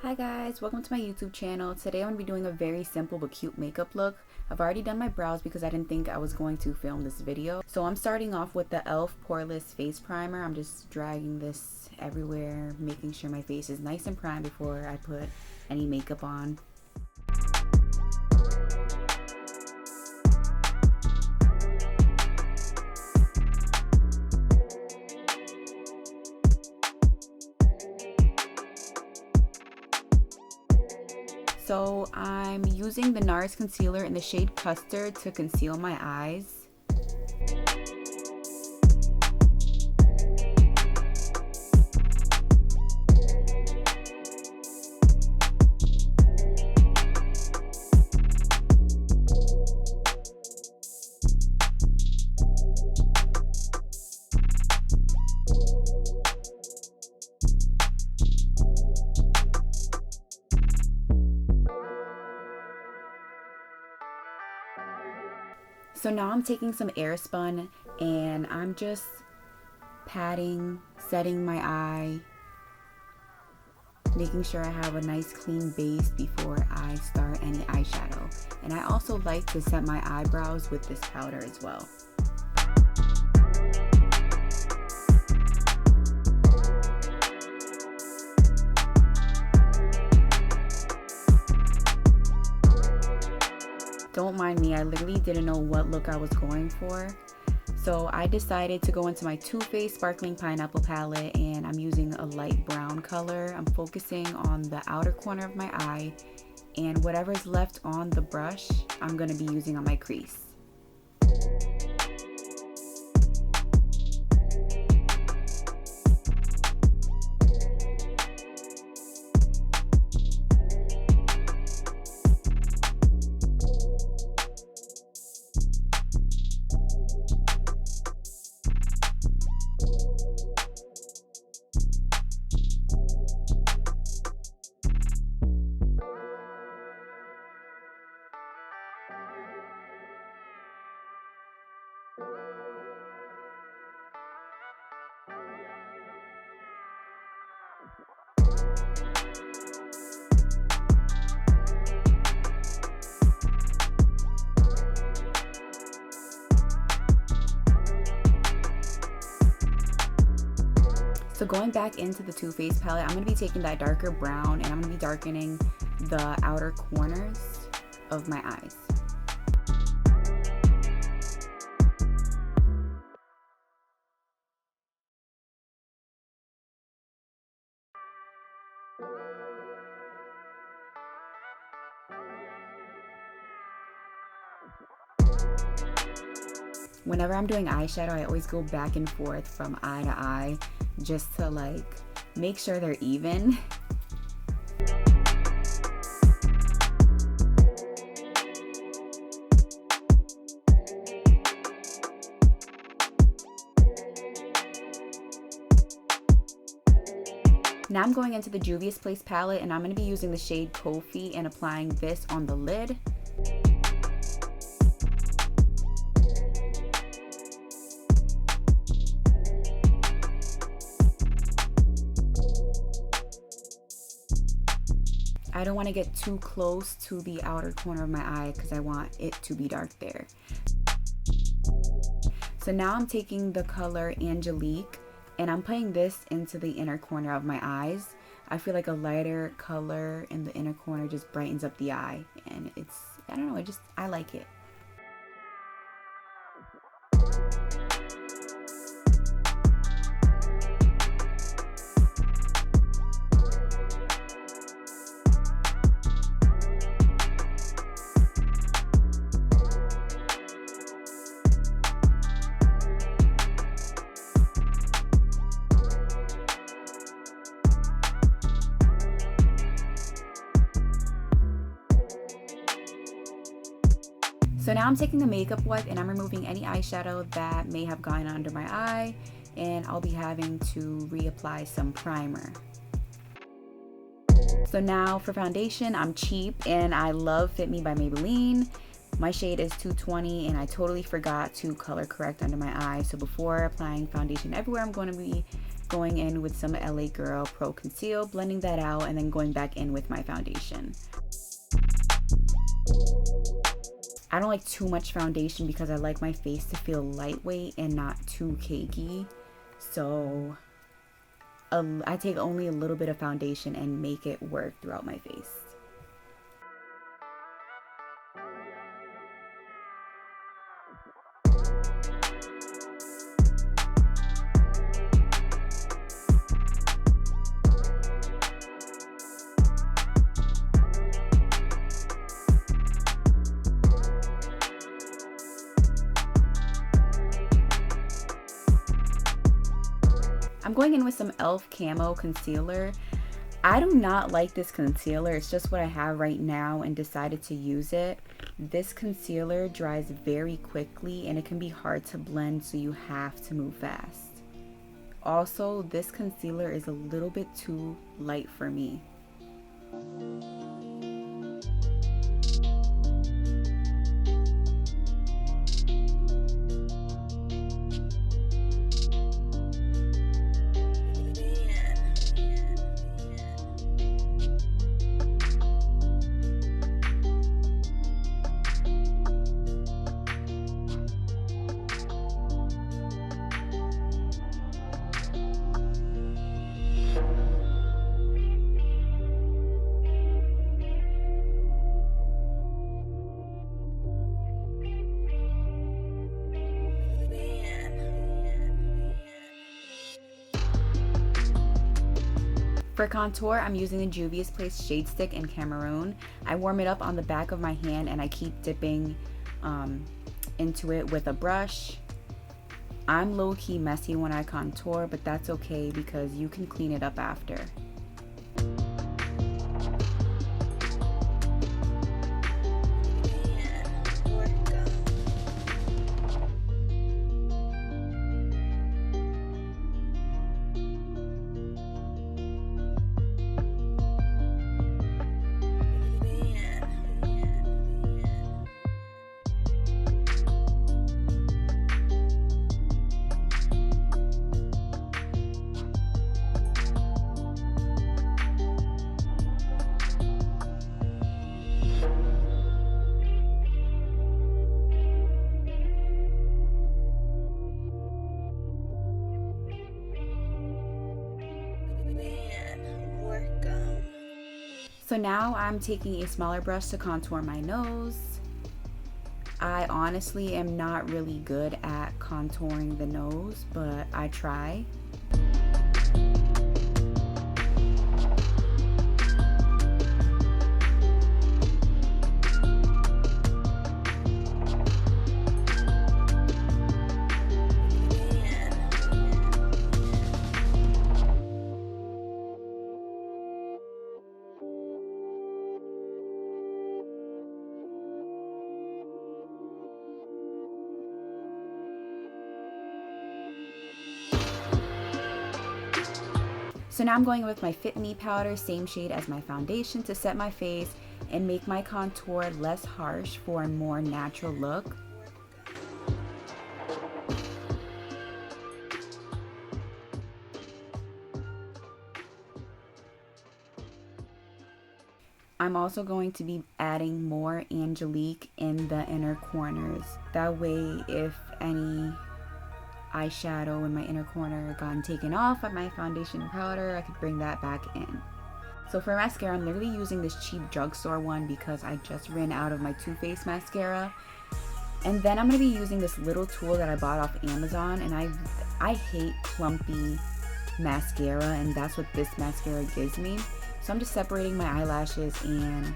Hi guys, welcome to my YouTube channel. Today I'm going to be doing a very simple but cute makeup look. I've already done my brows because I didn't think I was going to film this video. So I'm starting off with the e.l.f. Poreless Face Primer. I'm just dragging this everywhere, making sure my face is nice and primed before I put any makeup on. So I'm using the NARS concealer in the shade Custard to conceal my eyes. So now I'm taking some Airspun and I'm just patting, setting my eye, making sure I have a nice clean base before I start any eyeshadow. And I also like to set my eyebrows with this powder as well. Don't mind me, I literally didn't know what look I was going for. So I decided to go into my Too Faced Sparkling Pineapple palette and I'm using a light brown color. I'm focusing on the outer corner of my eye and whatever's left on the brush, I'm going to be using on my crease. So going back into the Too Faced palette, I'm going to be taking that darker brown and I'm going to be darkening the outer corners of my eyes. Whenever I'm doing eyeshadow, I always go back and forth from eye to eye just to like make sure they're even. Now I'm going into the Juvia's Place palette and I'm going to be using the shade Kofi and applying this on the lid. I don't want to get too close to the outer corner of my eye because I want it to be dark there. So now I'm taking the color Angelique and I'm putting this into the inner corner of my eyes. I feel like a lighter color in the inner corner just brightens up the eye and it's, I don't know, I like it. So now I'm taking the makeup wipe and I'm removing any eyeshadow that may have gone under my eye and I'll be having to reapply some primer. So now for foundation, I'm cheap and I love Fit Me by Maybelline. My shade is 220 and I totally forgot to color correct under my eye. So before applying foundation everywhere, I'm going to be going in with some LA Girl Pro Conceal, blending that out, and then going back in with my foundation. I don't like too much foundation because I like my face to feel lightweight and not too cakey. So I take only a little bit of foundation and make it work throughout my face. I'm going in with some e.l.f. Camo Concealer. I do not like this concealer. It's just what I have right now and decided to use it. This concealer dries very quickly and it can be hard to blend, so you have to move fast. Also, this concealer is a little bit too light for me. For contour, I'm using the Juvia's Place Shade Stick in Cameroon. I warm it up on the back of my hand and I keep dipping into it with a brush. I'm low-key messy when I contour, but that's okay because you can clean it up after. So now I'm taking a smaller brush to contour my nose. I honestly am not really good at contouring the nose, but I try. So now I'm going with my Fit Me powder, same shade as my foundation, to set my face and make my contour less harsh for a more natural look. I'm also going to be adding more Angelique in the inner corners. That way, if any eyeshadow in my inner corner gotten taken off by my foundation powder, I could bring that back in. So for mascara, I'm literally using this cheap drugstore one because I just ran out of my Too Faced mascara. And then I'm going to be using this little tool that I bought off Amazon, and I hate clumpy mascara, and that's what this mascara gives me. So I'm just separating my eyelashes and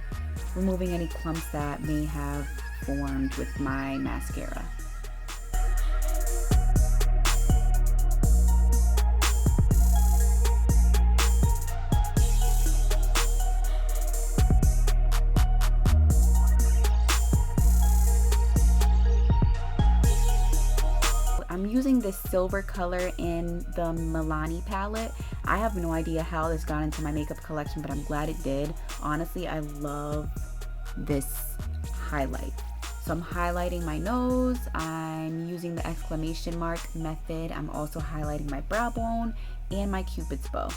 removing any clumps that may have formed with my mascara. I'm using this silver color in the Milani palette. I have no idea how this got into my makeup collection, but I'm glad it did. Honestly, I love this highlight. So I'm highlighting my nose. I'm using the exclamation mark method. I'm also highlighting my brow bone and my Cupid's bow.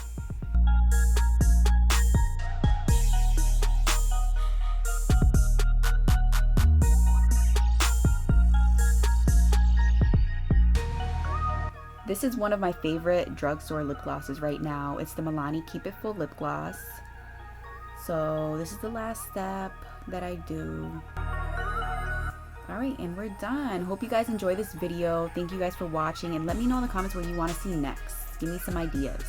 This is one of my favorite drugstore lip glosses right now. It's the Milani Keep It Full lip gloss. So this is the last step that I do. Alright, and we're done. Hope you guys enjoy this video. Thank you guys for watching, and let me know in the comments what you want to see next. Give me some ideas.